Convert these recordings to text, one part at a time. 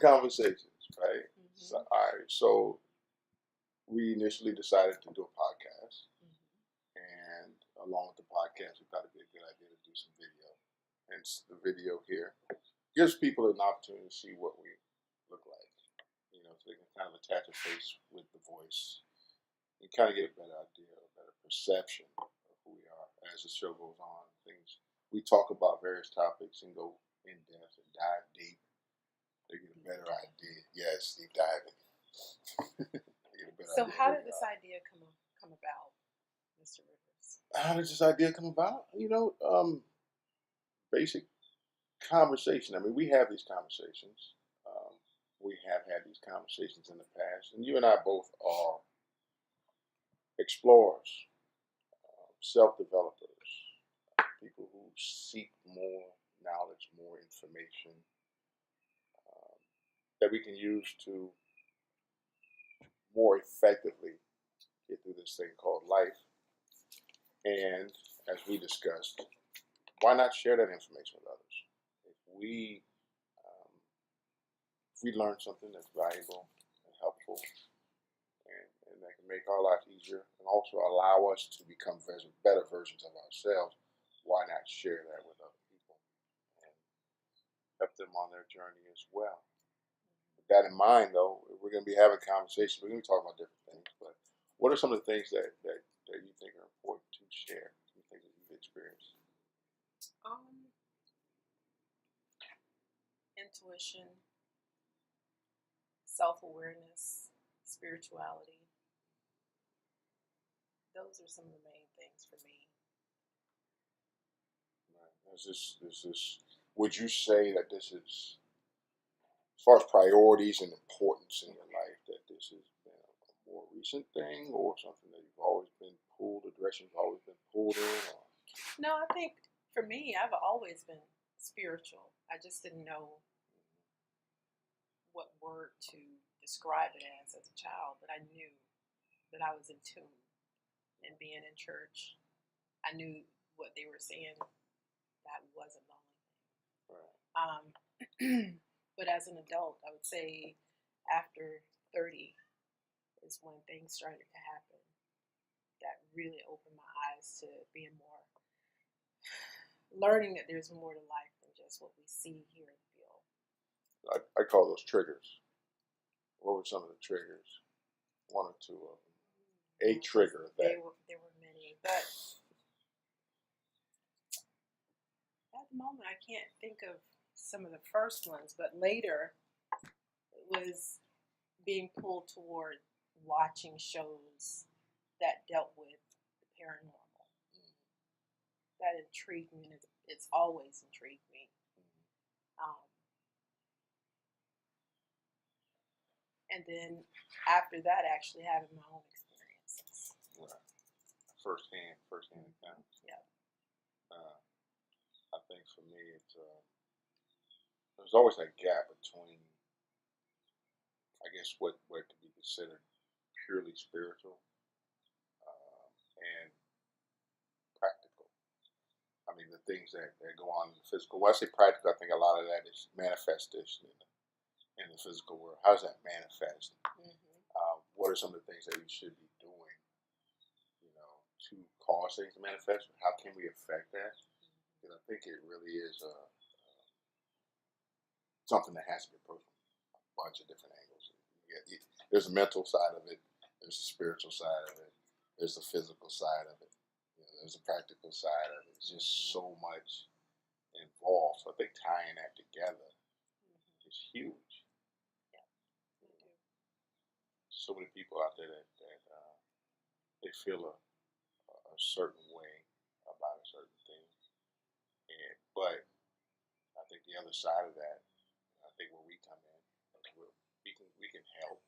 conversations, right? So, all right. So we initially decided to do a podcast, and along with the podcast, we thought it'd be a good idea to do some video. Hence, the video here gives people an opportunity to see what we look like. You know, so they can kind of attach a face with the voice and kind of get a better idea, a better perception of who we are as the show goes on. Things we talk about various topics and go in depth and dive deep. They get a better idea. Yes, deep diving. So, how did this idea come about, Mr. Rivers? How did this idea come about? You know, basic conversation. I mean, we have these conversations. We have had these conversations in the past, and you and I both are explorers, self-developers, people who seek more knowledge, more information that we can use to more effectively get through this thing called life. And as we discussed, why not share that information with others? If we learn something that's valuable and helpful, and that can make our life easier, and also allow us to become better versions of ourselves, why not share that with other people and help them on their journey as well? With that in mind, though, we're going to be having conversations. We're going to be talking about different things, but what are some of the things that you think are important to share? Some things that you've experienced? Intuition, self-awareness, spirituality. Those are some of the main things for me. Right. Would you say that this is, as far as priorities and importance in your life, that this has been a more recent thing, or something that you've always been pulled, a direction you've always been pulled in? Or? No, I think for me, I've always been spiritual. I just didn't know what word to describe it as a child, but I knew that I was in tune. And being in church, I knew what they were saying. That wasn't the only thing. Right. But as an adult, I would say after 30 is when things started to happen that really opened my eyes to being more, learning that there's more to life than just what we see, hear, and feel. I call those triggers. What were some of the triggers? One or two of them. A trigger. There were many, but at the moment I can't think of some of the first ones. But later, it was being pulled toward watching shows that dealt with the paranormal. That intrigued me, and it's always intrigued me. And then after that, actually having my own experiences. Right. First hand accounts. Yeah. I think for me, there's always that gap between, I guess, what could be considered purely spiritual and practical. I mean, the things that go on in the physical. When I say practical, I think a lot of that is manifestation in the physical world. How does that manifest? What are some of the things that we should be doing, to cause things to manifest? How can we affect that? Because I think it really is something that has to be approached from a bunch of different angles. There's a mental side of it. There's a spiritual side of it. There's a physical side of it. There's a practical side of it. It's just so much involved. So I think tying that together is huge. So many people out there that they feel a certain way about a certain thing, but I think the other side of that, I think where we come in, we can help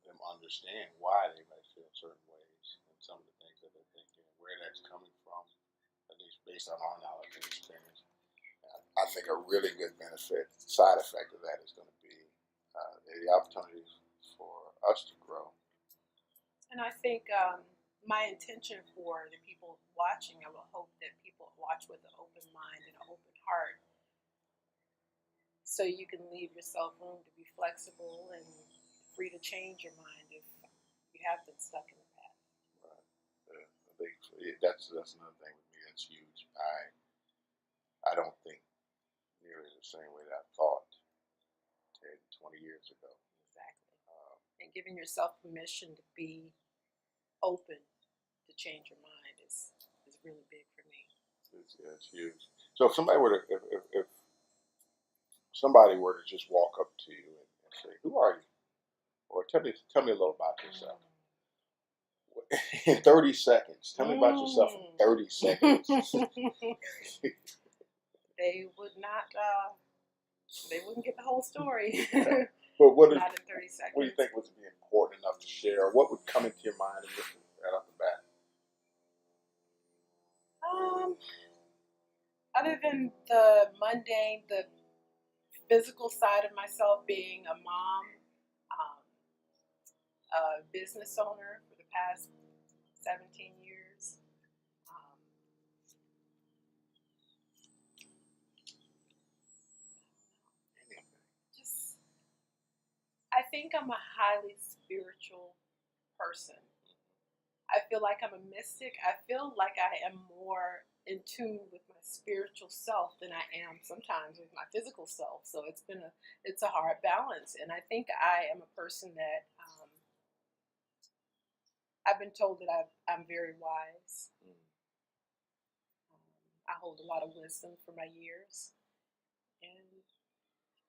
them understand why they might feel certain ways and some of the things that they're thinking, where that's coming from, at least based on our knowledge and experience. I think a really good side effect of that is going to be the opportunity for us to grow. And I think my intention for the people watching, I will hope that people watch with an open mind and an open heart, so you can leave yourself room to be flexible and free to change your mind if you have been stuck in the past. Right. I think that's another thing with me that's huge. I don't think nearly the same way that I thought 10, 20 years ago. Exactly. And giving yourself permission to be open to change your mind is really big for me. It's huge. So if somebody were to, if somebody were to just walk up to you and say, "Who are you?" or tell me a little about yourself in 30 seconds. Tell me about yourself in 30 seconds. They would not. They wouldn't get the whole story. Okay. But not in 30 seconds. What do you think would be important enough to share? What would come into your mind right off the bat? Other than the mundane, the physical side of myself, being a mom, a business owner for the past 17 years. I think I'm a highly spiritual person. I feel like I'm a mystic. I feel like I am more in tune with my spiritual self than I am sometimes with my physical self. So it's a hard balance, and I think I am a person that I've been told that I'm very wise. I hold a lot of wisdom for my years, and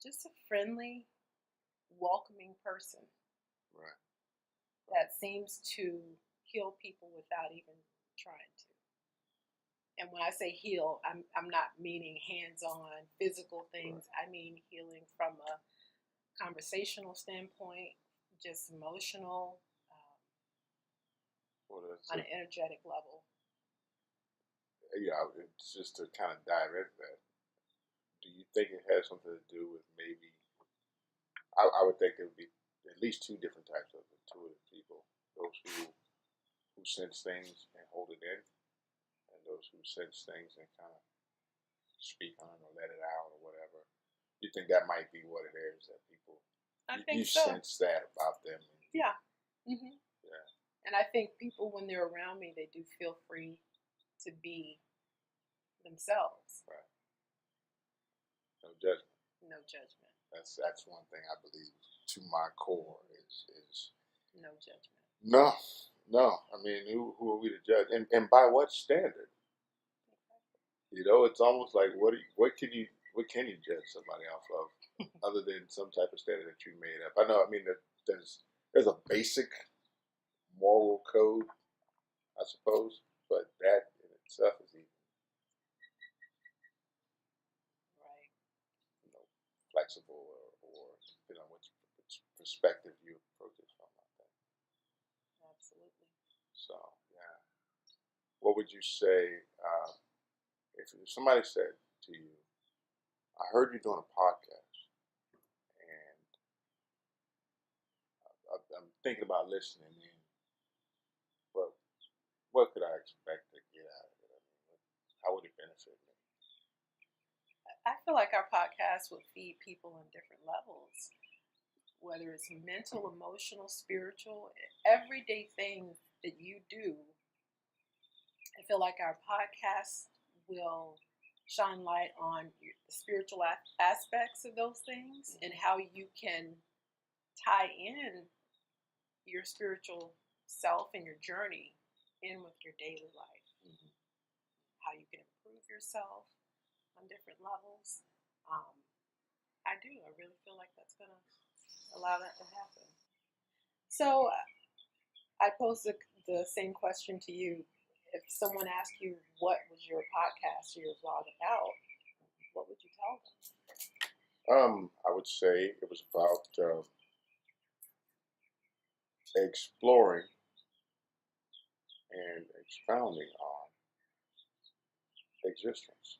just a friendly, welcoming person. Right. That seems to heal people without even trying to. And when I say heal, I'm not meaning hands-on physical things. Right. I mean healing from a conversational standpoint, just emotional, on an energetic level. Yeah, it's just to kind of dive into that. Do you think it has something to do with maybe? I would think there would be at least two different types of intuitive people: those who sense things and hold it in, and those who sense things and kind of speak on it or let it out or whatever. You think that might be what it is that people? I think you so. sense that about them. Yeah. Mm-hmm. Yeah. And I think people, when they're around me, they do feel free to be themselves. Right. No judgment. No judgment. That's one thing I believe to my core is no judgment. No. I mean, who are we to judge? And by what standard? You know, it's almost like what can you judge somebody off of other than some type of standard that you made up? I know. I mean, there's a basic moral code, I suppose, but that in itself is even right, flexible or which perspective you approach it from. I think. Absolutely. So yeah, what would you say if somebody said to you, "I heard you doing a podcast, and I'm thinking about listening in, but what could I expect to get out of it? I mean, how would it benefit me?" I feel like our podcast would feed people on different levels, whether it's mental, emotional, spiritual, everyday things that you do. I feel like our podcast will shine light on the spiritual aspects of those things and how you can tie in your spiritual self and your journey in with your daily life. Mm-hmm. How you can improve yourself on different levels. I really feel like that's going to allow that to happen. So I pose the same question to you. If someone asked you what was your podcast or your vlog about, what would you tell them? I would say it was about exploring and expounding on existence.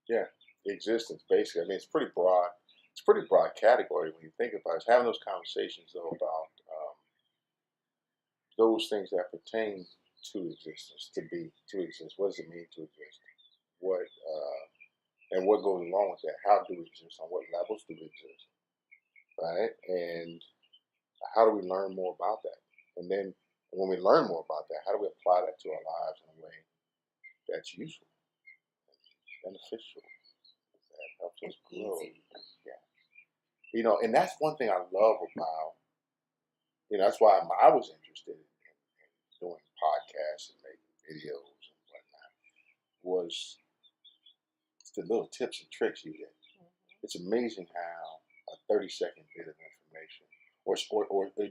Yeah, existence, basically. I mean, it's pretty broad. It's a pretty broad category when you think about it. It's having those conversations, though, about those things that pertain to existence, to exist. What does it mean to exist? and what goes along with that. How do we exist? On what levels do we exist? Right? And how do we learn more about that? And then when we learn more about that, how do we apply that to our lives in a way that's useful, beneficial, that helps us grow? Yeah. And that's one thing I love about, that's why I was interested in doing podcasts and making videos and whatnot, was the little tips and tricks you get. It's amazing how a 30-second bit of information, or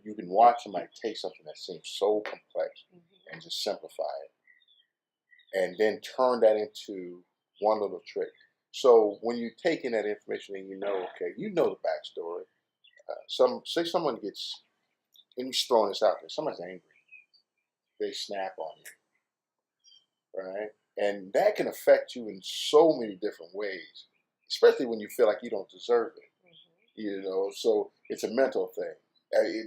you can watch somebody take something that seems so complex and just simplify it, and then turn that into one little trick. So when you take in that information and okay, the backstory. Say someone gets, and you're throwing this out there, someone's angry, they snap on you, right? And that can affect you in so many different ways, especially when you feel like you don't deserve it. So it's a mental thing.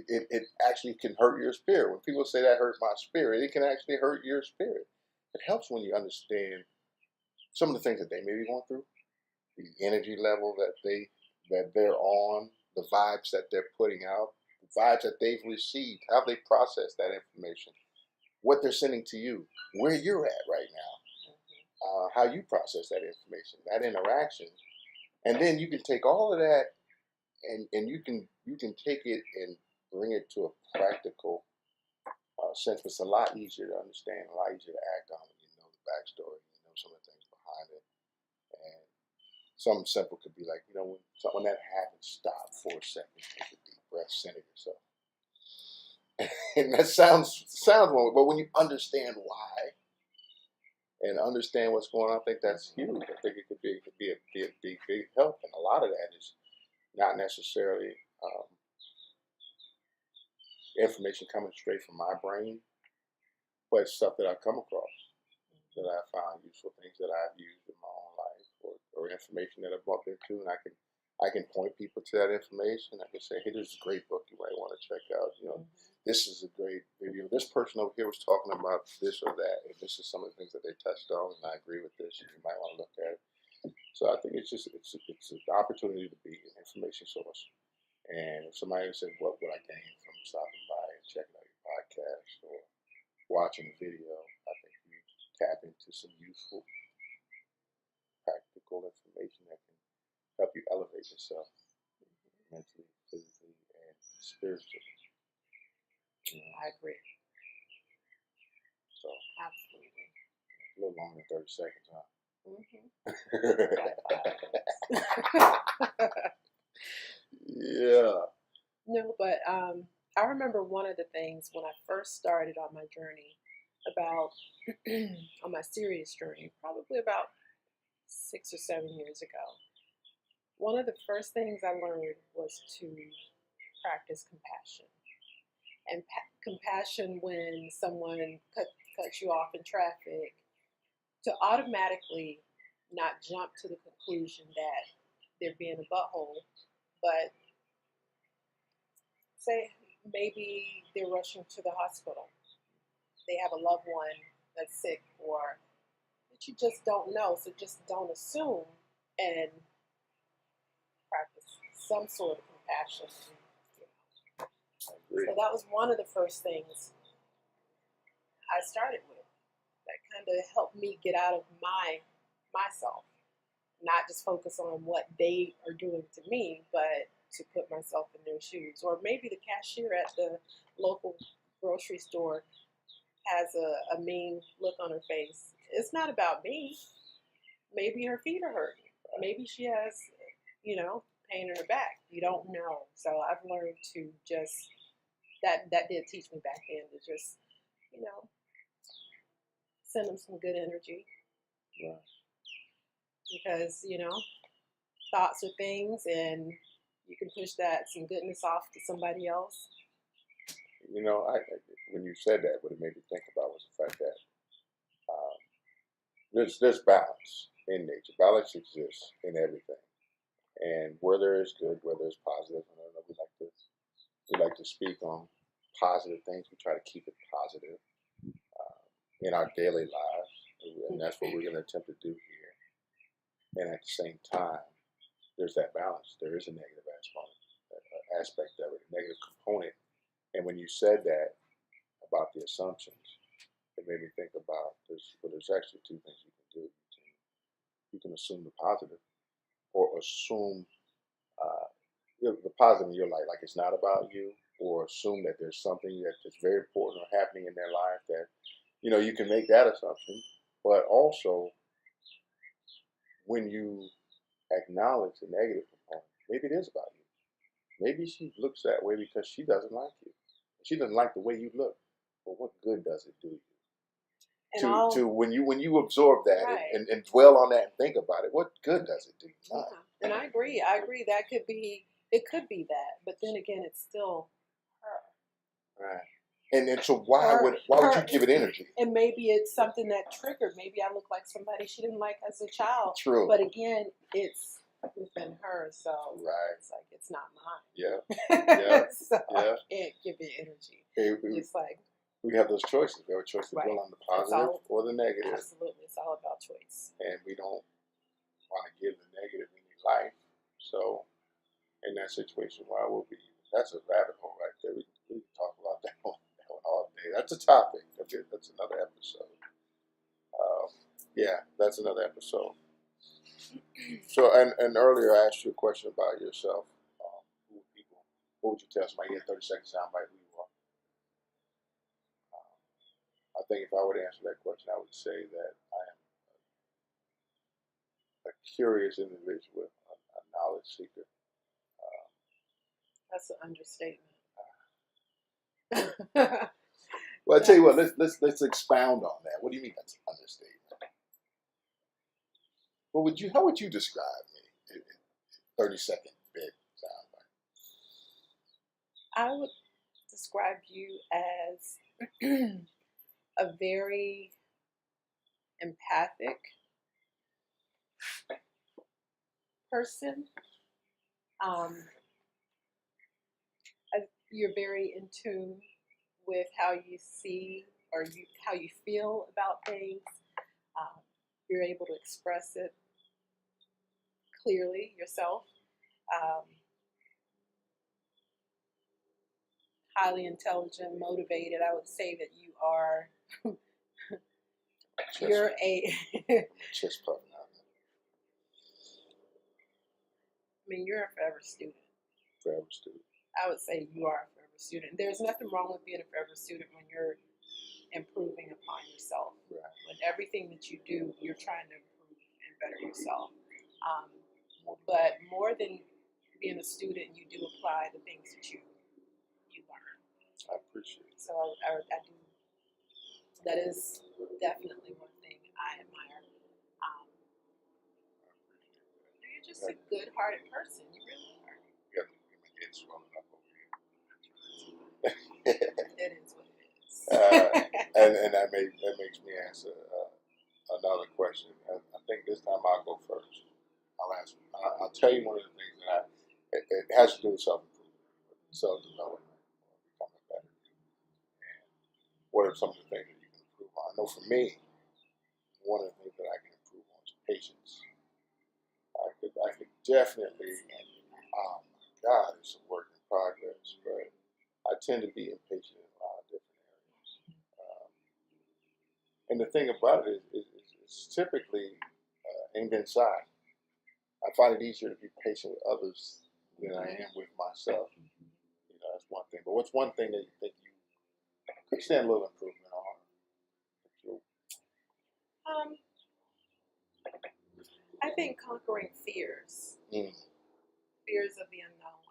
It actually can hurt your spirit. When people say that hurt my spirit, it can actually hurt your spirit. It helps when you understand some of the things that they may be going through, the energy level that they're on, the vibes that they're putting out, the vibes that they've received, how they process that information, what they're sending to you, where you're at right now, how you process that information, that interaction, and then you can take all of that and you can take it and bring it to a practical sense. It's a lot easier to understand, a lot easier to act on when you know the backstory, some of the things behind it. And something simple could be like, when that happens, stop for a second, take a deep breath, center yourself. And that sounds wrong, but when you understand why and understand what's going on, I think that's huge. I think it could be a big help, and a lot of that is not necessarily information coming straight from my brain, but stuff that I've come across, that I found useful, things that I've used in my own life, or information that I've bumped into, and I can point people to that information. I can say, hey, there's a great book you might want to check out. This is a great video. This person over here was talking about this or that, and this is some of the things that they touched on, and I agree with this, and you might want to look at it. So I think it's an opportunity to be an information source. And if somebody said, what would I gain from stopping by and checking out your podcast or watching a video, I think you tap into some useful, practical information that can help you elevate yourself mentally, physically, and spiritually. I agree. So, absolutely. A little longer than 30 seconds, huh? Yeah. No, but I remember one of the things when I first started on my journey, about on my serious journey, probably about 6 or 7 years ago. One of the first things I learned was to practice compassion. And compassion when someone cuts you off in traffic, to automatically not jump to the conclusion that they're being a butthole, but say maybe they're rushing to the hospital. They have a loved one that's sick, or that you just don't know, so just don't assume, and practice some sort of compassion. So that was one of the first things I started with. That kind of helped me get out of myself, not just focus on what they are doing to me, but to put myself in their shoes. Or maybe the cashier at the local grocery store has a mean look on her face. It's not about me. Maybe her feet are hurting. Maybe she has, pain in her back. You don't know. So I've learned to just, that did teach me back then, to just, send them some good energy. Yeah. Because, thoughts are things, and you can push some goodness off to somebody else. When you said that, what it made me think about was the fact that there's balance in nature. Balance exists in everything, and where there is good, where there's positive, we like to speak on positive things. We try to keep it positive in our daily lives, and that's what we're going to attempt to do here. And at the same time, there's that balance. There is a negative aspect of it, a negative component. And when you said that about the assumptions, it made me think about there's actually two things you can do. You can assume the positive, or assume the positive in your life, like it's not about you, or assume that there's something that's very important or happening in their life that, you can make that assumption. But also, when you acknowledge the negative component, maybe it is about you. Maybe she looks that way because she doesn't like you. She doesn't like the way you look. But what good does it do you? To when you absorb that, right, and dwell on that and think about it, what good does it do? None. And I agree. That could be, it could be that, but then again, it's still her. Right. And so why would you give it energy? And maybe it's something that triggered. Maybe I look like somebody she didn't like as a child. True. But again, it's within her, so right. It's like it's not mine. Yeah. Yeah. So I can't give it energy. Just like we have those choices. We have a choice to dwell on the positive or the negative. Absolutely, it's all about choice. And we don't want to give the negative any life. So in that situation, why would we? That's a rabbit hole right there. We can talk about that one all day. That's a topic. That's another episode. Yeah, that's another episode. So, and earlier I asked you a question about yourself. What would you tell somebody? You had 30 seconds soundbite who you are. I think if I were to answer that question, I would say that I am a curious individual, a knowledge seeker. That's an understatement. Well, I tell you what. Let's expound on that. What do you mean that's an understatement? How would you describe me in 30-second bit soundbite? I would describe you as a very empathic person. You're very in tune with how you see or how you feel about things. You're able to express it clearly yourself. Highly intelligent, motivated. I would say that you are. You're a. Chest puffing out. I mean, you're a forever student. Forever student. I would say you are a forever student. There's nothing wrong with being a forever student when you're improving upon yourself. Right. When everything that you do, you're trying to improve and better yourself. But more than being a student, you do apply the things that you learn. I appreciate it. So I do. That is definitely one thing I admire. You're just a good-hearted person. You really are. You got my head swelling up over here. It is what it is. And that makes me answer another question. I think this time I'll go first. I'll answer. I'll tell you one of the things that it has to do with self-improvement, self-development, becoming better. And what are some of the things that you can improve on? I know for me, one of the things that I can improve on is patience. I could definitely, God, it's a work in progress, but I tend to be impatient in a lot of different areas. And the thing about it is it's typically aimed inside. I find it easier to be patient with others than I am with myself. That's one thing. But what's one thing that you think you could stand a little improvement on? I think conquering fears. Fears of the unknown.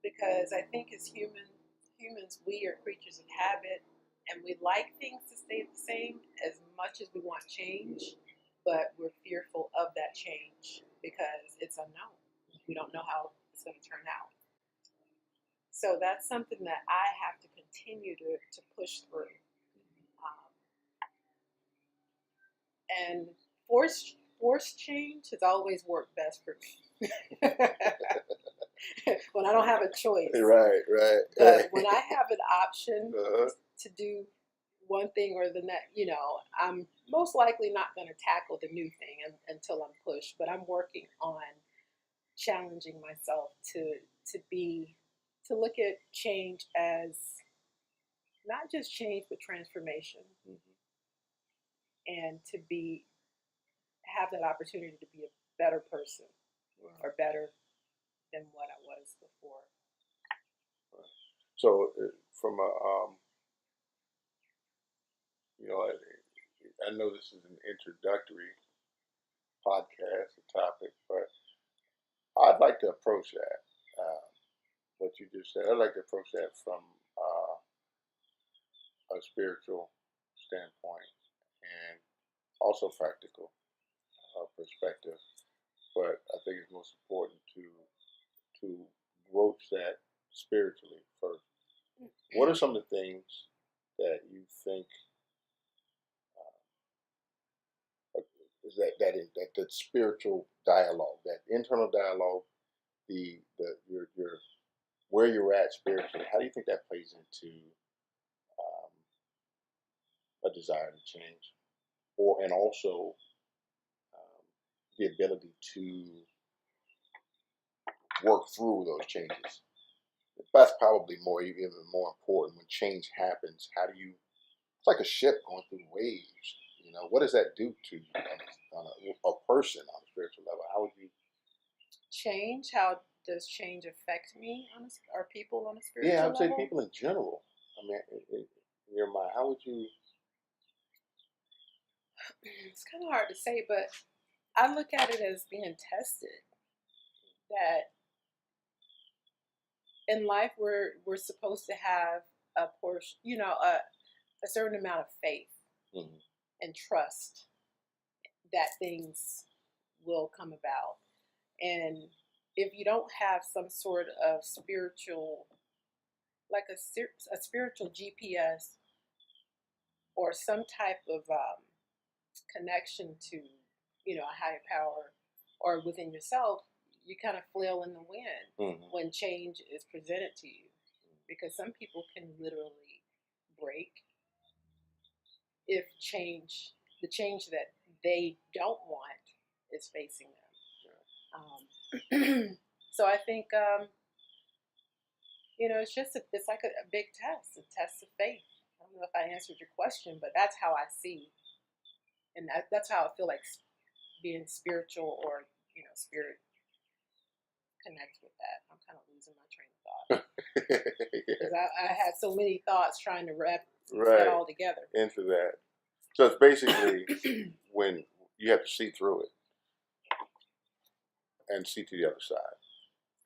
Because I think as humans, we are creatures of habit, and we like things to stay the same as much as we want change, but we're fearful of that change because it's unknown. We don't know how it's going to turn out. So that's something that I have to continue to push through. And forced change has always worked best for me. When I don't have a choice. Right. But when I have an option to do one thing or the next. I'm most likely not going to tackle the new thing until I'm pushed. But I'm working on challenging myself to look at change as not just change but transformation, and to have that opportunity to be a better person, or better than what I was before. So from a I know this is an introductory podcast, a topic, but I'd like to approach that. What you just said, I'd like to approach that from a spiritual standpoint and also practical perspective. But I think it's most important to broach that spiritually first. What are some of the things that you think is that spiritual dialogue, that internal dialogue, your where you're at spiritually? How do you think that plays into a desire to change, and also the ability to work through those changes? That's probably even more important when change happens. How do you? It's like a ship going through waves. What does that do to you on a person on a spiritual level? How would you change? How does change affect me or people on a spiritual level? Yeah, I would level? say people in general. I mean, in your mind, how would you? It's kind of hard to say, but I look at it as being tested. That in life we're supposed to have a portion, a certain amount of faith and trust that things will come about. And if you don't have some sort of spiritual, like a spiritual GPS or some type of connection to, a higher power or within yourself, you kind of flail in the wind when change is presented to you. Because some people can literally break if the change that they don't want is facing them. So I think, it's like a big test, a test of faith. I don't know if I answered your question, but that's how I see, and that's how I feel like being spiritual, or spirit connects with that. I'm kind of losing my train of thought because I had so many thoughts trying to wrap that all together into that. So it's basically when you have to see through it and see to the other side.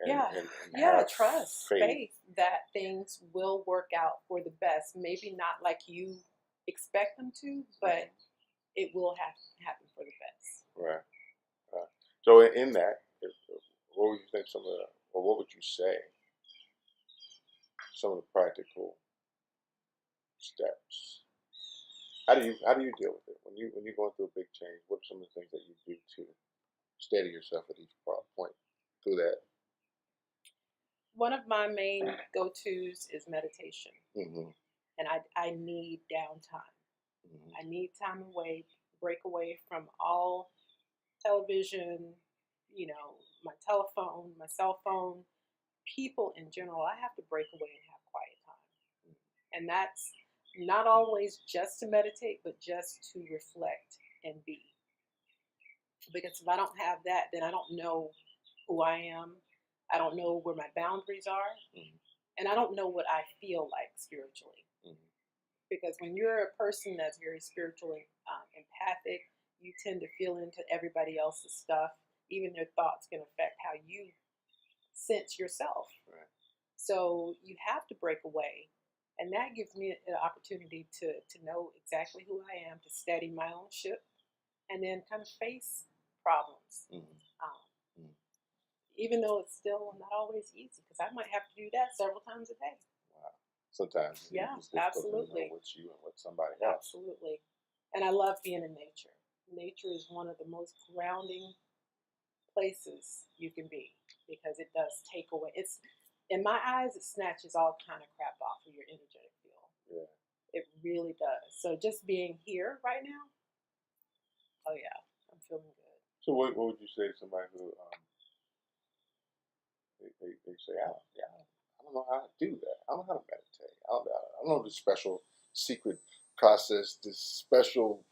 And trust, faith that things will work out for the best. Maybe not like you expect them to, but it will happen for the best. Right. So in that, what would you think what would you say some of the practical steps? How do you deal with it when you're going through a big change? What are some of the things that you do to steady yourself at each point through that? One of my main go-tos is meditation, and I need downtime. I need time away, break away from all television, my telephone, my cell phone, people in general. I have to break away and have quiet time. And that's not always just to meditate, but just to reflect and be. Because if I don't have that, then I don't know who I am. I don't know where my boundaries are. And I don't know what I feel like spiritually. Because when you're a person that's very spiritually empathic, you tend to feel into everybody else's stuff. Even their thoughts can affect how you sense yourself. Right. So you have to break away. And that gives me an opportunity to know exactly who I am, to steady my own ship, and then kind of face problems. Even though it's still not always easy, because I might have to do that several times a day. Wow. Sometimes. Yeah, it's difficult absolutely. to know what's you and what's somebody else. Absolutely. And I love being in nature. Nature is one of the most grounding places you can be, because it does take away. In my eyes, it snatches all kind of crap off of your energetic field. Yeah. It really does. So just being here right now, oh yeah, I'm feeling good. So what would you say to somebody who they say, I don't know how to do that. I don't know how to meditate. I don't know the special secret process, this special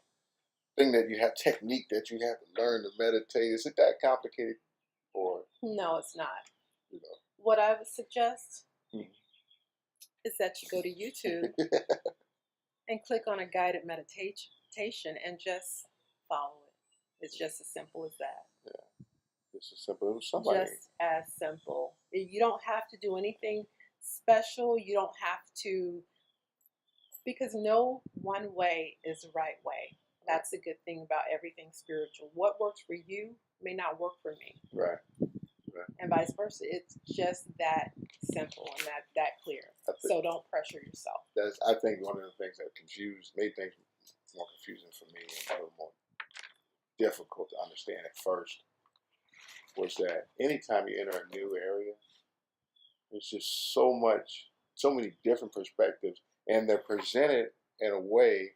thing that you have, technique that you have to learn to meditate. Is it that complicated? Or no, it's not. You know. What I would suggest is that you go to YouTube and click on a guided meditation and just follow it. It's just as simple as that. Yeah. It's as simple as somebody. Just as simple. You don't have to do anything special. You don't have to, because no one way is the right way. That's the good thing about everything spiritual. What works for you may not work for me. Right. And vice versa. It's just that simple and that clear. So don't pressure yourself. That's, I think, one of the things that made things more confusing for me and a little more difficult to understand at first was that anytime you enter a new area, there's just so many different perspectives, and they're presented in a way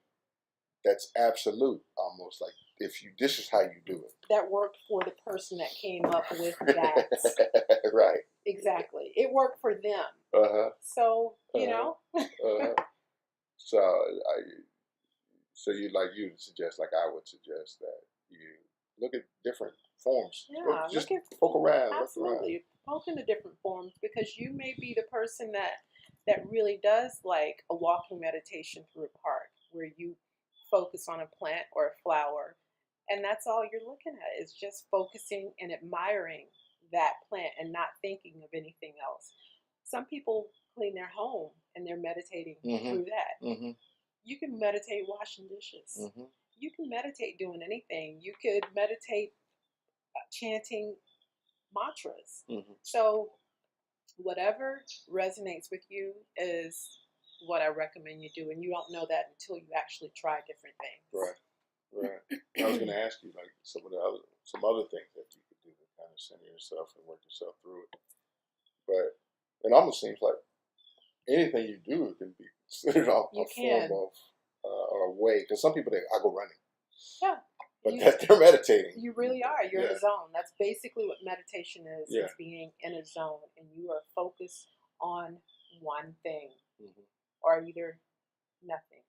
that's absolute, almost like this is how you do it. That worked for the person that came up with that. Right. Exactly. It worked for them. So, you know. So you'd like you to suggest, like I would suggest, that you look at different forms. Yeah, just poke around. Absolutely. Poke into different forms, because you may be the person that really does like a walking meditation through a park where you focus on a plant or a flower, and that's all you're looking at is just focusing and admiring that plant and not thinking of anything else. Some people clean their home and they're meditating through that. You can meditate washing dishes. You can meditate doing anything. You could meditate chanting mantras. So whatever resonates with you is what I recommend you do, and you don't know that until you actually try different things. Right. I was going to ask you like some other things that you could do to kind of center yourself and work yourself through it. But it almost seems like anything you do can be considered a form of or a way. Because some people I go running. Yeah. But they're meditating. You really are. You're in a zone. That's basically what meditation is. Is being in a zone, and you are focused on one thing, or either nothing.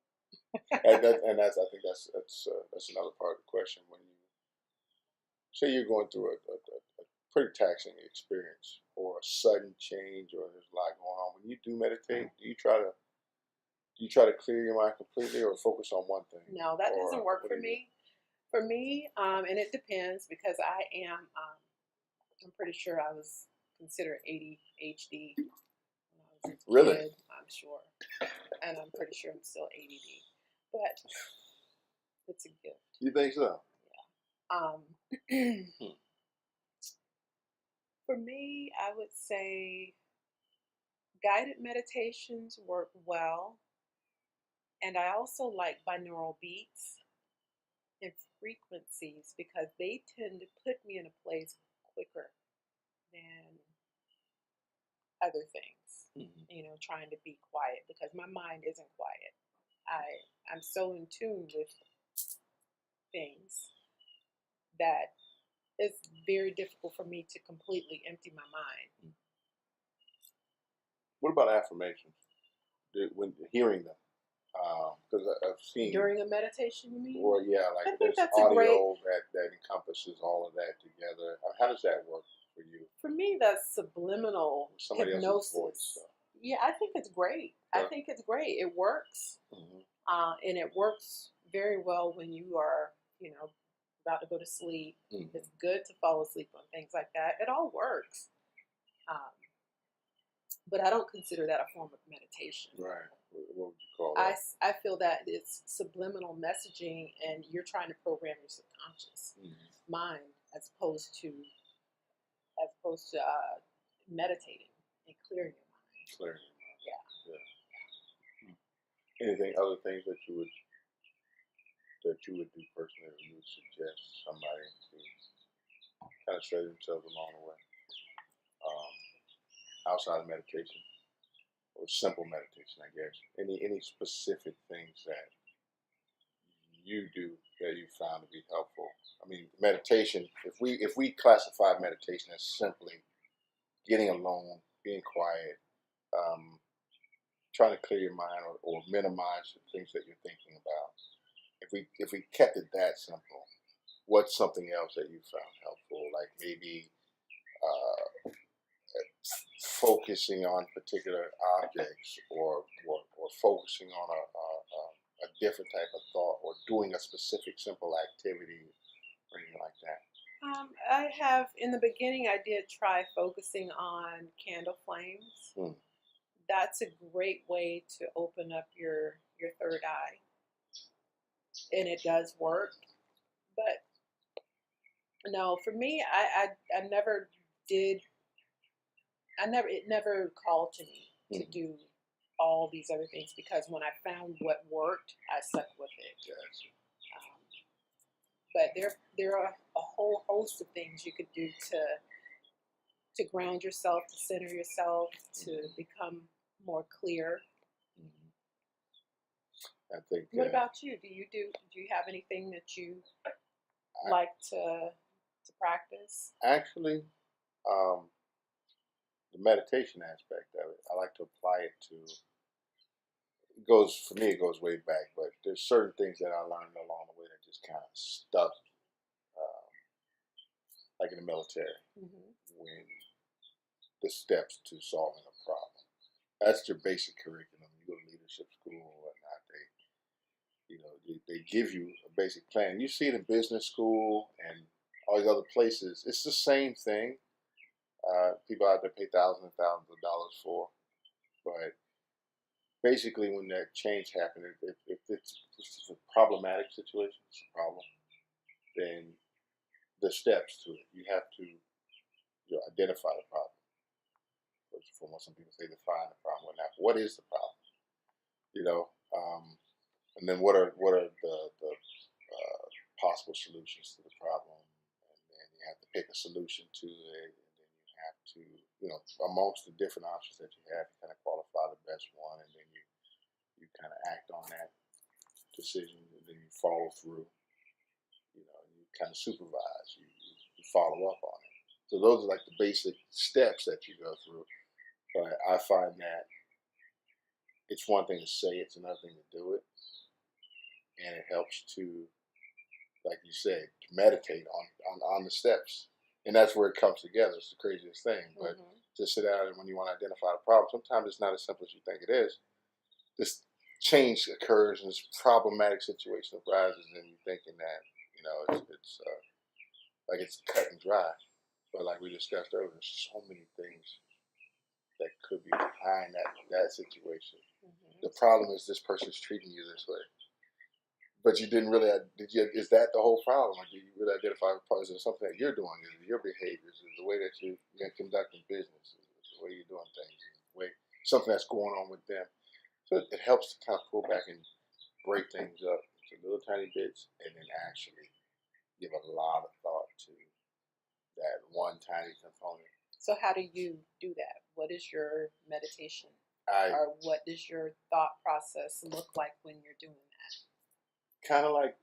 and I think that's another part of the question. When you say you're going through a pretty taxing experience or a sudden change, or there's a lot going on, when you do meditate, do you try to clear your mind completely or focus on one thing? No, that doesn't work for me. For me, and it depends, because I am, I'm pretty sure I was considered ADHD when I was a kid. Really? I'm sure. And I'm pretty sure I'm still ADD. But it's a gift. You think so? Yeah. For me, I would say guided meditations work well. And I also like binaural beats and frequencies, because they tend to put me in a place quicker than other things. Trying to be quiet, because my mind isn't quiet. I'm so in tune with things that it's very difficult for me to completely empty my mind. What about affirmations? When hearing them? Because I've seen during a meditation, you mean? Or I think there's audio that encompasses all of that together. How does that work for you? For me, that's subliminal hypnosis. Voice, yeah, I think it's great. I think it's great. It works, and it works very well when you are, about to go to sleep. It's good to fall asleep on things like that. It all works. But I don't consider that a form of meditation. Right. What would you call that? I feel that it's subliminal messaging, and you're trying to program your subconscious mind as opposed to meditating and clearing your mind. Clearing your mind. Yeah. Anything other things that you would do personally, or you would suggest somebody to kind of set themselves along the way? Outside of meditation, or simple meditation, I guess. Any specific things that you do that you found to be helpful? I mean, meditation. If we classify meditation as simply getting alone, being quiet, um, trying to clear your mind or minimize the things that you're thinking about. If we kept it that simple, what's something else that you found helpful? Like maybe uh, focusing on particular objects or focusing on a different type of thought or doing a specific simple activity or anything like that. I have, in the beginning, I did try focusing on candle flames. That's a great way to open up your third eye, and it does work. But no, for me, I never did. It never called to me to do all these other things because when I found what worked, I stuck with it. Gotcha. But there are a whole host of things you could do to ground yourself, to center yourself, to become more clear. I think. What about you? Do you have anything that you like to practice? Actually, the meditation aspect of it, I like to apply it to. It goes way back, but there's certain things that I learned along the way that just kind of stuck, like in the military, when the steps to solving a problem. That's your basic curriculum. You go to leadership school or whatnot. They give you a basic plan. You see it in business school and all these other places. It's the same thing. People out there pay thousands and thousands of dollars for, but basically, when that change happens, if it's a problematic situation, it's a problem, then the steps to it, you have to identify the problem. From what some people say, define the problem. What is the problem? You know, and then what are the possible solutions to the problem? And then you have to pick a solution to it, and then you have to, amongst the different options that you have, you kind of qualify the best one, and then you kind of act on that decision, and then you follow through. You kind of supervise. You follow up on it. So those are like the basic steps that you go through. But I find that it's one thing to say, it's another thing to do it, and it helps to, like you said, to meditate on the steps, and that's where it comes together. It's the craziest thing. But to sit down and when you want to identify the problem, sometimes it's not as simple as you think it is. This change occurs and this problematic situation arises, and you're thinking that it's like it's cut and dry. But like we discussed earlier, there's so many things that could be behind that situation. The problem is this person's treating you this way, but you didn't really. Is that the whole problem, or do you really identify the problem? Is it something that you're doing? Is it your behaviors? Is it the way that you're conducting business? Is it the way you're doing things? Is it the way something that's going on with them? So it helps to kind of pull back and break things up into little tiny bits, and then actually give a lot of thought to that one tiny component. So how do you do that? What is your meditation? Or what does your thought process look like when you're doing that? Kind of like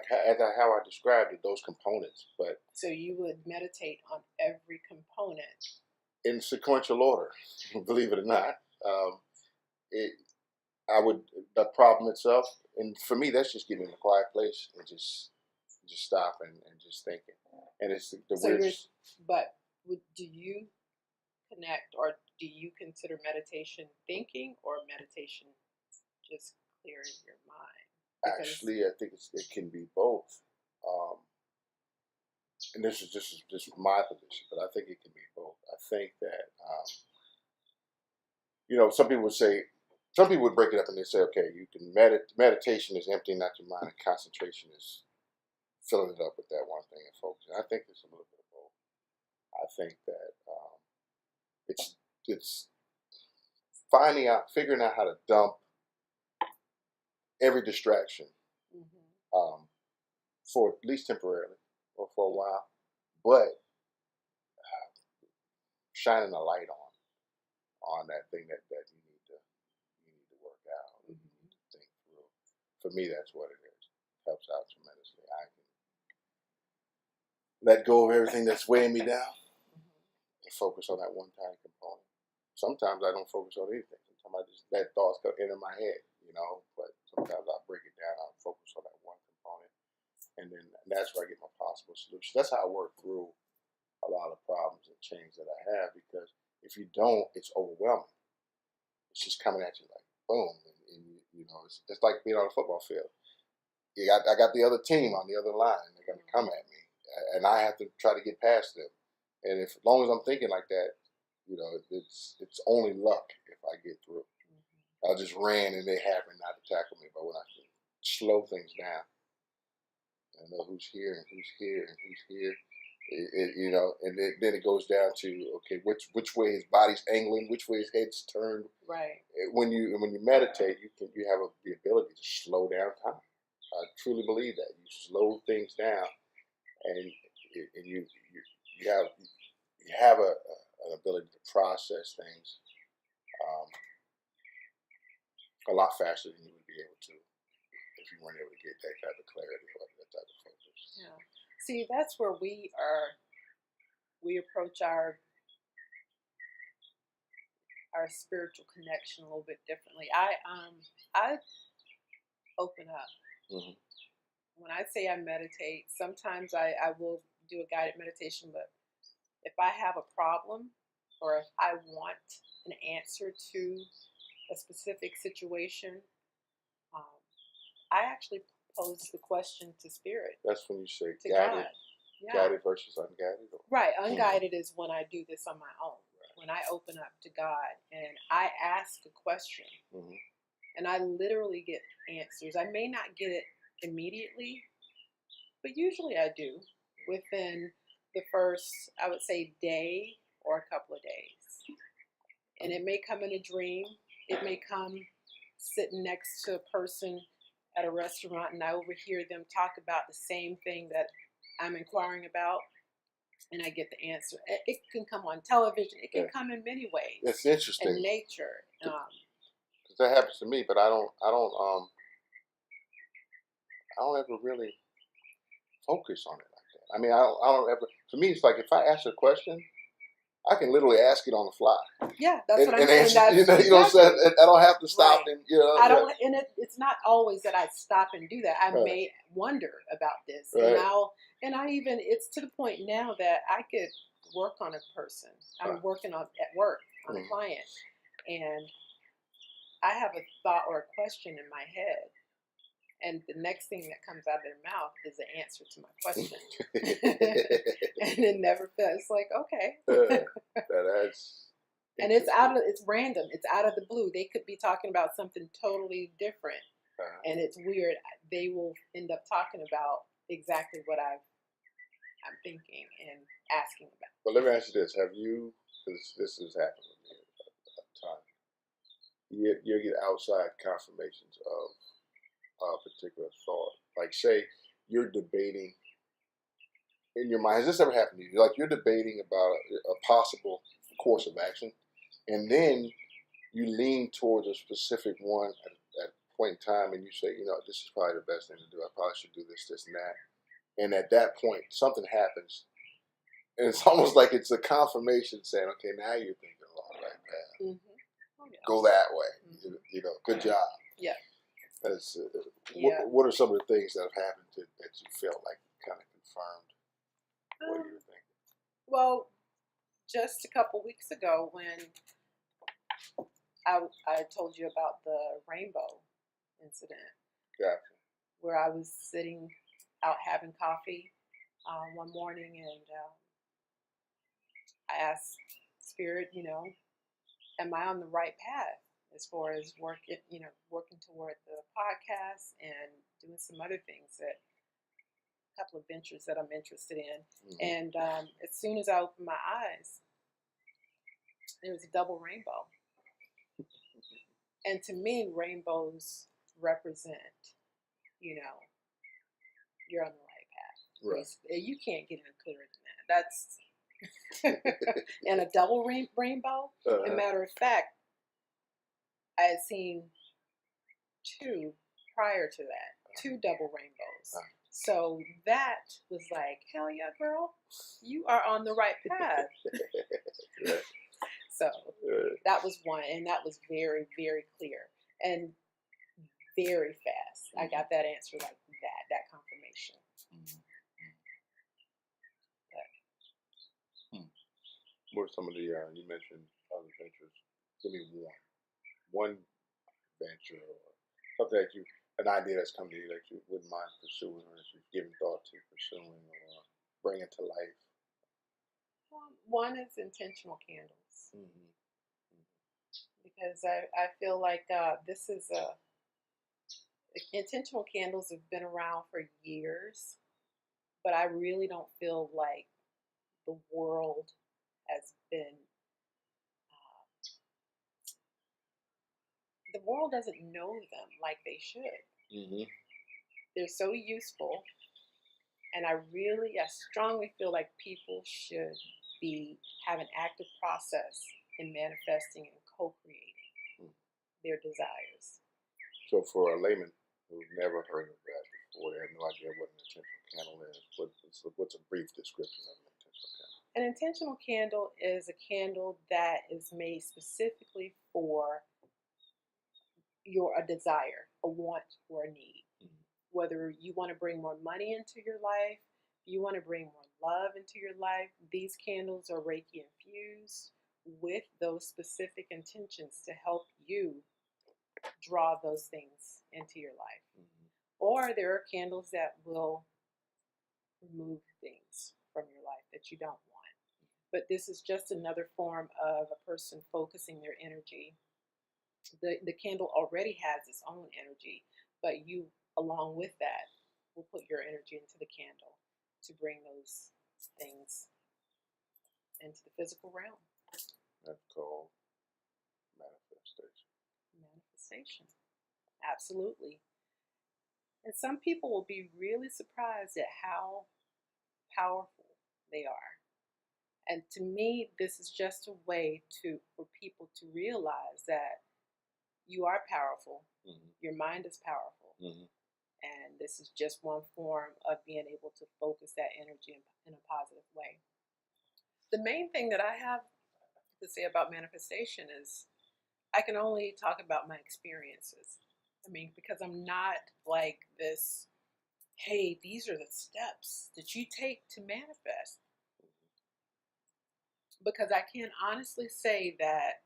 how I described it, those components. But so you would meditate on every component in sequential order, believe it or not. The problem itself, and for me, that's just getting in a quiet place and just stopping and just thinking. And it's the so weird. But do you connect, or do you consider meditation thinking, or meditation just clearing your mind? Actually, I think it can be both. And this is just my position, but I think it can be both. I think that some people would break it up and they say, okay, you can meditation is emptying out your mind, and concentration is filling it up with that one thing and focusing. I think there's a little bit of both. I think that it's figuring out how to dump every distraction, for at least temporarily or for a while, but shining a light on that thing that you need to for me, that's what it is. It helps out tremendously. I can let go of everything that's weighing me down and focus on that one tiny component. Sometimes I don't focus on anything. Sometimes I just let thoughts go enter my head, but sometimes I break it down. I'll focus on that one component. And then that's where I get my possible solution. That's how I work through a lot of problems and change that I have, because if you don't, it's overwhelming. It's just coming at you like boom, and it's like being on a football field. I got the other team on the other line. They're going to come at me, and I have to try to get past them. And as long as I'm thinking like that, it's only luck if I get through. I just ran and they happened not to tackle me, but when I can slow things down, I know who's here and who's here and who's here. And then it goes down to, okay, which way his body's angling, which way his head's turned. Right. When you meditate, you have the ability to slow down time. I truly believe that you slow things down, and you have an ability to process things a lot faster than you would be able to if you weren't able to get that type of clarity or that type of focus. Yeah. See, that's where we approach our spiritual connection a little bit differently. I open up. Mm-hmm. When I say I meditate, sometimes I will do a guided meditation, but if I have a problem or if I want an answer to a specific situation, I actually pose the question to spirit. That's when you say to guided, God. Yeah. guided versus unguided. Right, unguided is when I do this on my own. Right. When I open up to God and I ask a question, and I literally get answers. I may not get it immediately, but usually I do within the first, I would say, day or a couple of days. And it may come in a dream. It may come sitting next to a person at a restaurant and I overhear them talk about the same thing that I'm inquiring about, and I get the answer. It can come on television. It can come in many ways. It's interesting. In nature. Because that happens to me, but I don't ever really focus on it like that. I mean, I don't ever. For me, it's like if I ask a question, I can literally ask it on the fly. Yeah, that's what I'm saying. That's, you know what I'm saying? I don't have to stop and I don't, and it's not always that I stop and do that. I may wonder about this, and I even, it's to the point now that I could work on a person. I'm working at work on a client, and I have a thought or a question in my head. And the next thing that comes out of their mouth is the answer to my question. And it never fails. It's like, okay. And it's random. It's out of the blue. They could be talking about something totally different. And it's weird. They will end up talking about exactly what I'm thinking and asking about. But let me ask you this. Have you, because this has happened with me a time, you get outside confirmations of a particular thought. Like, say you're debating in your mind. Has this ever happened to you? Like, you're debating about a possible course of action, and then you lean towards a specific one at a point in time, and you say, this is probably the best thing to do. I probably should do this, this, and that. And at that point, something happens, and it's almost like it's a confirmation saying, okay, now you're thinking along the right path. Mm-hmm. Oh, yeah. Go that way. Mm-hmm. Good job. Yeah. What are some of the things that have happened that you felt like kind of confirmed what you were thinking? Well, just a couple weeks ago when I told you about the rainbow incident. Gotcha. Where I was sitting out having coffee one morning, and I asked Spirit, am I on the right path? As far as working toward the podcast and doing some other things, a couple of ventures that I'm interested in. Mm-hmm. And as soon as I opened my eyes, there was a double rainbow. And to me, rainbows represent, you're on the right path. Right. You can't get any clearer than that. That's and a double rainbow. As a matter of fact, I had seen two prior to that, 2 double rainbows. So that was like, hell yeah, girl, you are on the right path. So that was one, and that was very, very clear and very fast. I got that answer like that confirmation. What are some of the, you mentioned other ventures. Give me one venture or something that an idea that's come to you that you wouldn't mind pursuing or that you've given thought to pursuing or bringing to life. One is intentional candles. Because I feel like this is intentional candles have been around for years, but I really don't feel like the world has been, the world doesn't know them like they should. They're so useful, and I strongly feel like people should have an active process in manifesting and co-creating their desires. So for a layman who's never heard of that before, they have no idea what an intentional candle is, what's a brief description of an intentional candle? An intentional candle is a candle that is made specifically for a desire, a want, or a need. Whether you want to bring more money into your life, you want to bring more love into your life, these candles are Reiki infused with those specific intentions to help you draw those things into your life. Or there are candles that will remove things from your life that you don't want. But this is just another form of a person focusing their energy. The candle already has its own energy, but you, along with that, will put your energy into the candle to bring those things into the physical realm. That's called manifestation. Manifestation. Absolutely. And some people will be really surprised at how powerful they are. And to me, this is just a way for people to realize that you are powerful. Your mind is powerful. And this is just one form of being able to focus that energy in a positive way. The main thing that I have to say about manifestation is I can only talk about my experiences. I mean, because I'm not like this, hey, these are the steps that you take to manifest. Because I can honestly say that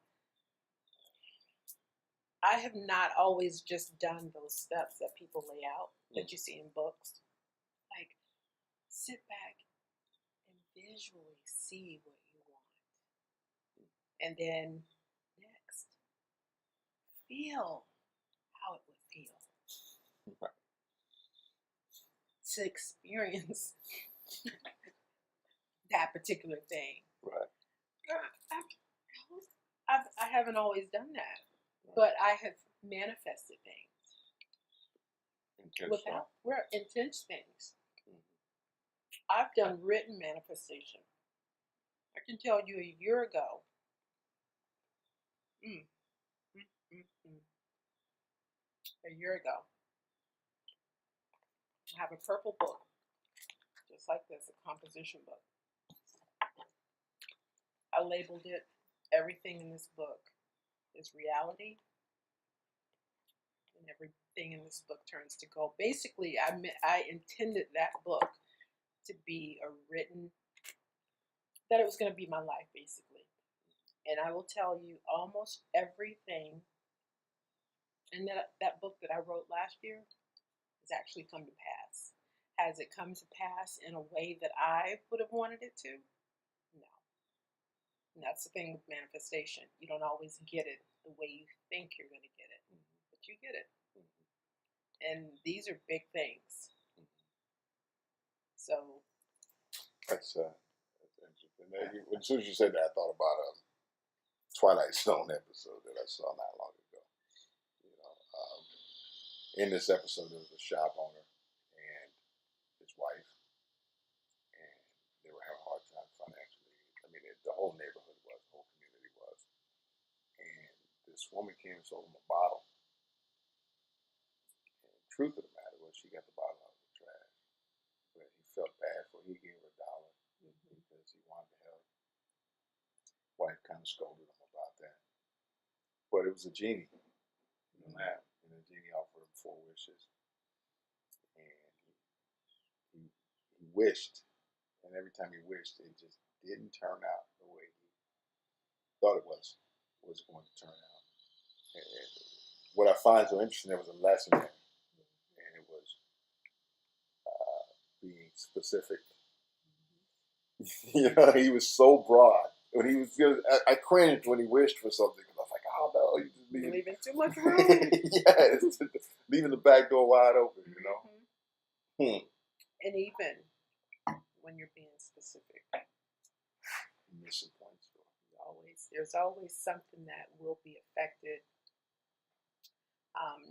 I have not always just done those steps that people lay out that you see in books. Like, sit back and visually see what you want. And then next, feel how it would feel to experience that particular thing. Right. I haven't always done that, but I have manifested things. Intense things. I've done written manifestation. I can tell you a year ago. A year ago. I have a purple book, just like this, a composition book. I labeled it, everything in this book is reality, and everything in this book turns to gold. Basically, I intended that book to be that it was going to be my life, basically. And I will tell you, almost everything in that book that I wrote last year has actually come to pass. Has it come to pass in a way that I would have wanted it to? No. And that's the thing with manifestation. You don't always get it the way you think you're going to get it, but you get it. And these are big things. So that's interesting. As soon as you said that, I thought about a Twilight Zone episode that I saw not long ago. In this episode, there was a shop owner and his wife, and they were having a hard time financially. I mean, the whole neighborhood was, the whole community was. And this woman came and sold him a bottle. And truth of the matter was she got the bottle out of the trash. But he felt bad for her. He gave her $1 because he wanted to help. Wife kind of scolded him about that. But it was a genie in the lamp, and the genie offered him 4 wishes. And he wished, and every time he wished, it just didn't turn out the way he thought it was going to turn out. And what I find so interesting, there was a lesson there, and it was being specific. He was so broad. When he was, I cringed when he wished for something because I was like, "Oh no, you just leaving too much room." Yes, leaving the back door wide open. And even when you're being specific, missing points. There's always something that will be affected.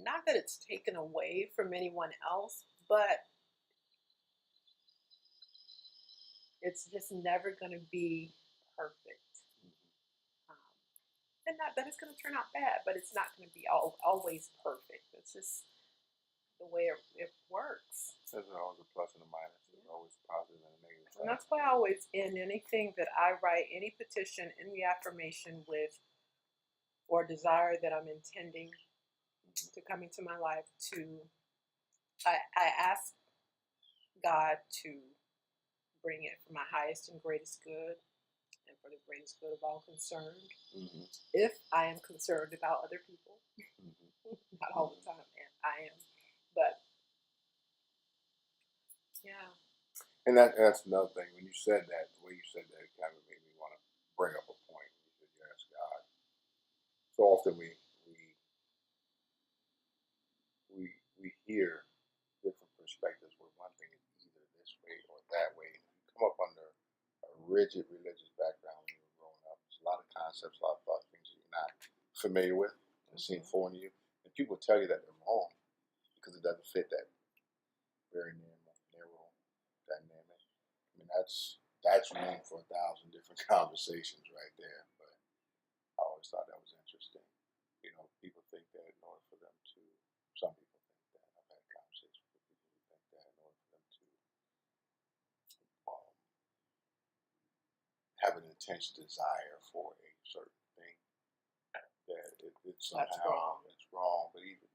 Not that it's taken away from anyone else, but it's just never going to be perfect. And not that it's going to turn out bad, but it's not going to be always perfect. It's just the way it works. There's always a plus and a minus. There's always a positive and a negative. And that's why I always end anything that I write, any petition, any affirmation with, or desire that I'm intending to come into my life, I ask God to bring it for my highest and greatest good, and for the greatest good of all concerned. If I am concerned about other people, not all the time, and I am, but yeah. And that's another thing. When you said that, the way you said that, it kind of made me want to bring up a point. You said you ask God. So often we hear different perspectives where one thing is either this way or that way. And if you come up under a rigid religious background when you were growing up, there's a lot of concepts, a lot of thoughts, things that you're not familiar with and seem foreign to you. And people tell you that they're wrong because it doesn't fit that very narrow dynamic. I mean, that's room for 1,000 different conversations right there. But I always thought that was interesting. People think that in order for them to, some people think that, I've had conversations with people who think that in order for them to have an intense desire for a certain thing, that it's somehow it's wrong. But even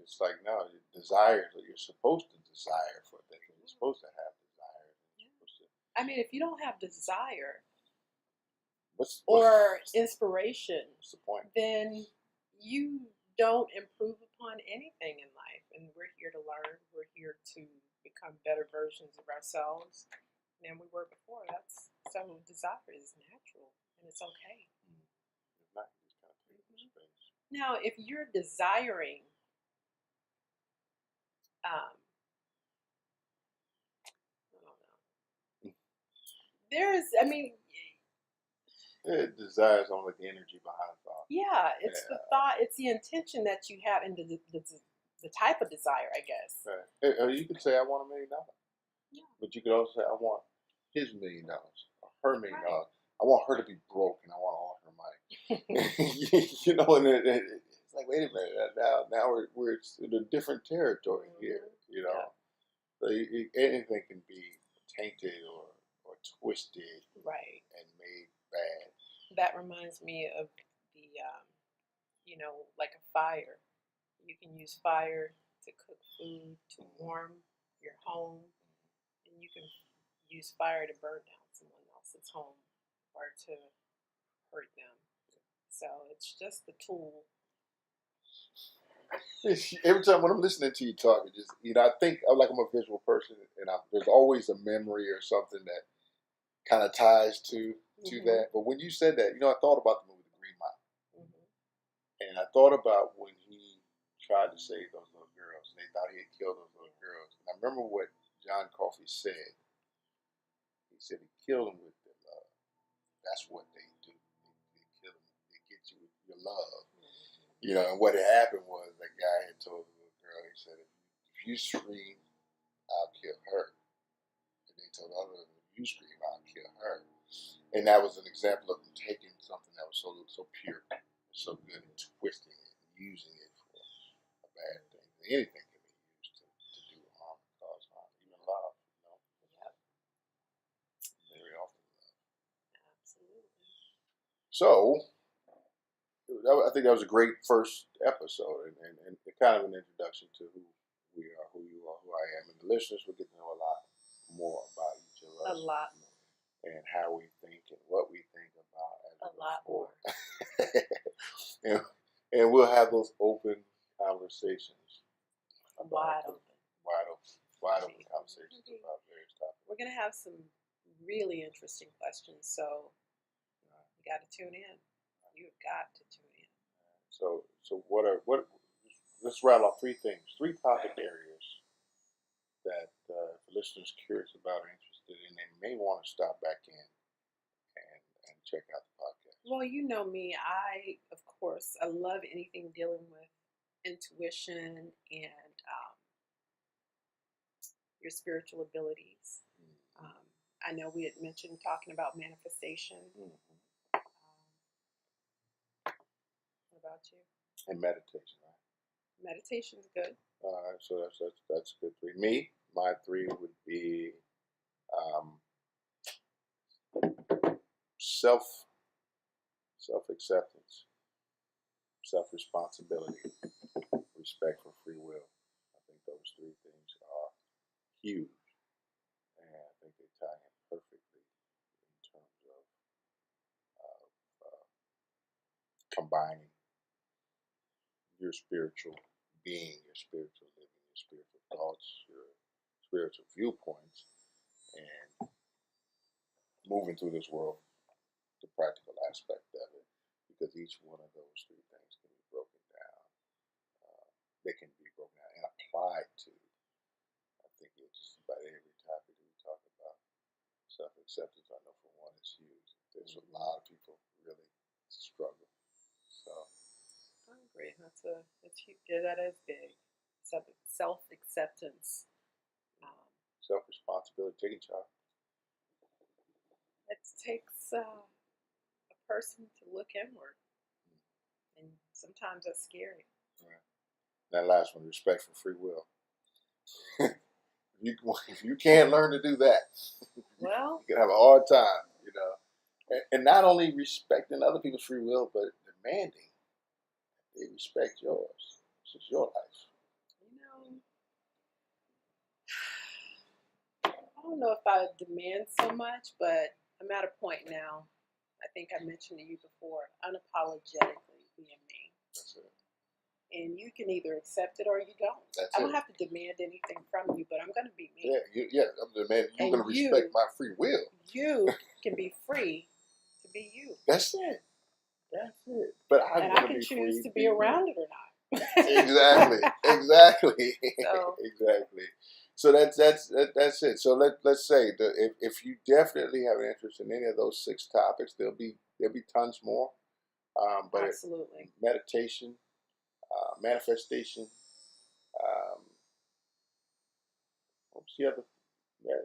it's like, no, desire, you're supposed to desire for things. You're supposed to have desire. I mean, if you don't have desire or inspiration, what's the point? Then you don't improve upon anything in life. And we're here to learn. We're here to become better versions of ourselves than we were before. So desire is natural, and it's okay. If not, you just kind of take some space. Now, if you're desiring, I don't know. Desire is only the energy behind the thought. Yeah, it's the thought, it's the intention that you have, and the type of desire, I guess. Right. Or you could say, I want $1 million. Yeah. But you could also say, I want his $1 million, or her $1 million. Right. I want her to be broke, and I want all her money. And it's like, wait a minute, now we're in a different territory here. So anything can be tainted or twisted, right, and made bad. That reminds me of the, like a fire. You can use fire to cook food, to warm your home, and you can use fire to burn down someone else's home or to hurt them. So it's just the tool. Every time when I'm listening to you talk, I think I'm a visual person, and there's always a memory or something that kind of ties to that. But when you said that, I thought about the movie The Green Mile, and I thought about when he tried to save those little girls, and they thought he had killed those little girls. And I remember what John Coffey said. He said he killed them with their love. That's what they do. They kill them. They get you with your love. And what had happened was that guy had told the little girl, he said, if you scream, I'll kill her. And they told the other, if you scream, I'll kill her. And that was an example of them taking something that was so pure, so good, and twisting it, and using it for a bad thing. Anything can be used to So I think that was a great first episode, and kind of an introduction to who we are, who you are, who I am, and the listeners will get to know a lot more about each of A us lot more. and how we think and what we think about as A lot more. and we'll have those open conversations. Wide open. Wide open conversations about various topics. We're going to have some really interesting questions, so you got to tune in. You've got to tune in. So let's rattle off three topic areas that the listeners curious about or interested in, they may want to stop back in and check out the podcast. Well, you know me, I love anything dealing with intuition and your spiritual abilities. I know we had mentioned talking about manifestation. What about you? And meditation, right? Meditation's good. All right, so that's good three. My three would be self-acceptance, self-responsibility, respect for free will. I think those three things are huge, and I think they tie in perfectly in terms of combining your spiritual being, your spiritual living, your spiritual thoughts, your spiritual viewpoints, and moving through this world, the practical aspect of it, because each one of those three things can be broken down. They can be broken down and applied to, I think, just about every topic we talk about. Self-acceptance, I know for one, is huge. There's a lot of people really struggle. So I agree. That's huge. Yeah, that is big. Self-acceptance. Self-responsibility, taking charge. It takes a person to look inward, and sometimes that's scary. Right. That last one, respect for free will. If you can't learn to do that, well, you can have a hard time, And not only respecting other people's free will, but demanding they respect yours. This is your life. I don't know if I demand so much, but I'm at a point now. I think I mentioned to you before, unapologetically being me. That's it. And you can either accept it or you don't. I don't have to demand anything from you, but I'm going to be me. I'm demanding you're going to respect my free will. You can be free to be you. That's it. But I can choose to be around it or not. Exactly. So that's it. So let's say that if you definitely have an interest in any of those 6 topics, there'll be tons more. But absolutely, meditation, manifestation. What's the other?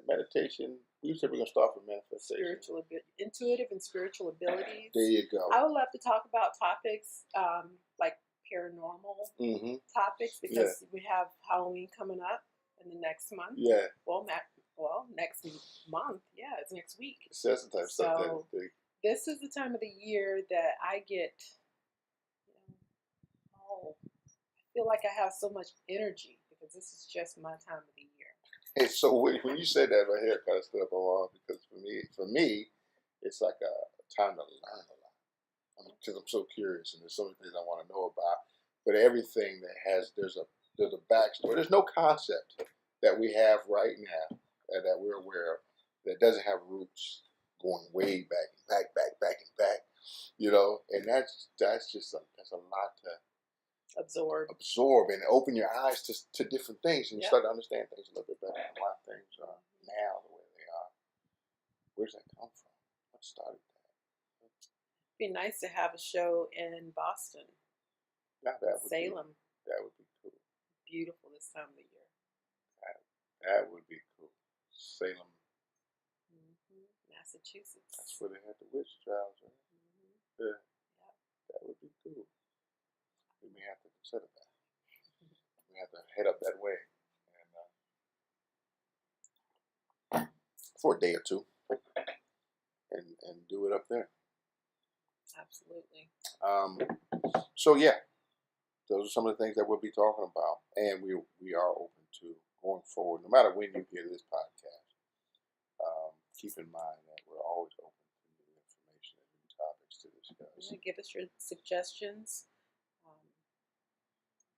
Meditation. We said we're gonna start with manifestation. Intuitive and spiritual abilities. There you go. I would love to talk about topics like paranormal topics because we have Halloween coming up in the next month. Yeah. Next month. Yeah, it's next week. That's the time. So this is the time of the year that I get. I feel like I have so much energy because this is just my time of the year. And so when you said that, my hair kind of stood up on because for me, it's like a time to learn a lot. Because I'm so curious and there's so many things I want to know about. But everything that there's a backstory. There's no concept that we have right now that we're aware of that doesn't have roots going way back, And that's just that's a lot to absorb and open your eyes to different things, and you start to understand things a little bit better and why things are now the way they are. Where's that come from? What started that? It'd be nice to have a show in Boston. Salem. That would be cool. Beautiful this time of the year. That would be cool. Salem. Massachusetts. That's where they had the witch trials, right? Yeah. That would be cool. We may have to consider that. We have to head up that way and for a day or two and do it up there. Absolutely. So yeah, those are some of the things that we'll be talking about, and we are open to going forward. No matter when you hear this podcast, keep in mind that we're always open to new information and new topics to discuss. Yeah, give us your suggestions.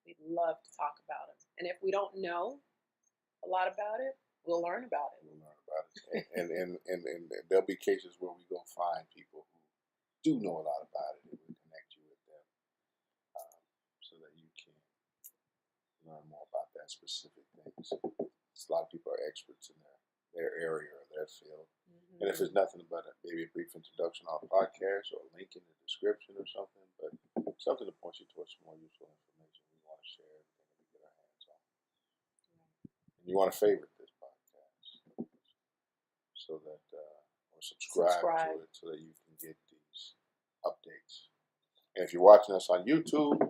We'd love to talk about them, and if we don't know a lot about it, we'll learn about it. We'll learn about it, and there'll be cases where we go find people who do know a lot about it, and we'll connect you with them, so that you can learn more about that specific things. A lot of people are experts in their area or their field. And if it's nothing but maybe a brief introduction on a podcast or a link in the description or something, but something to point you towards some more useful information, we want to share everything that we get our hands on. And you want to favorite this podcast so that, or subscribe to it so that you can get these updates. And if you're watching us on YouTube,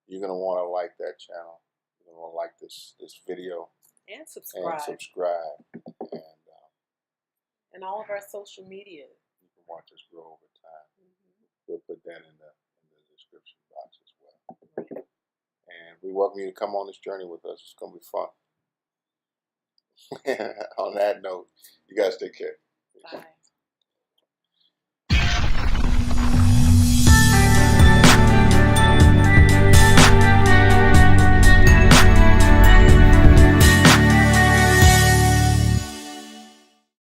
you're going to want to like that channel. You're going to want to like this video. And subscribe. And all of our social media. You can watch us grow over time. We'll put that in the description box as well. Right. And we welcome you to come on this journey with us. It's going to be fun. On that note, you guys take care. Bye.